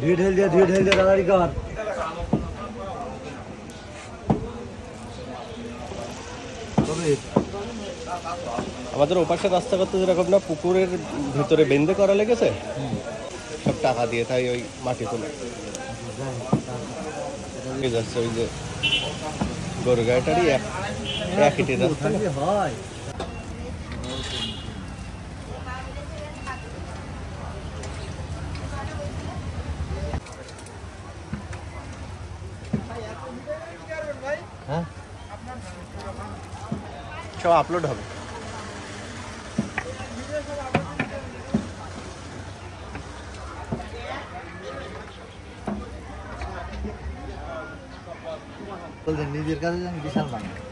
ধীরে ঢেল দিয়ে তাড়াতাড়ি কর। আমাদের ওপাশে রাস্তা করতে যেরকম না পুকুরের ভিতরে বেঁধে করা লেগেছে, সব টাকা দিয়ে তাই ওই মাটি তোলে যাচ্ছে। ওই যে গরু গাড়িটারই এক ইটের রাস্তা হয়। হ্যাঁ, সব আপলোড হবে। নিজের কাছে বিশাল বাংলা।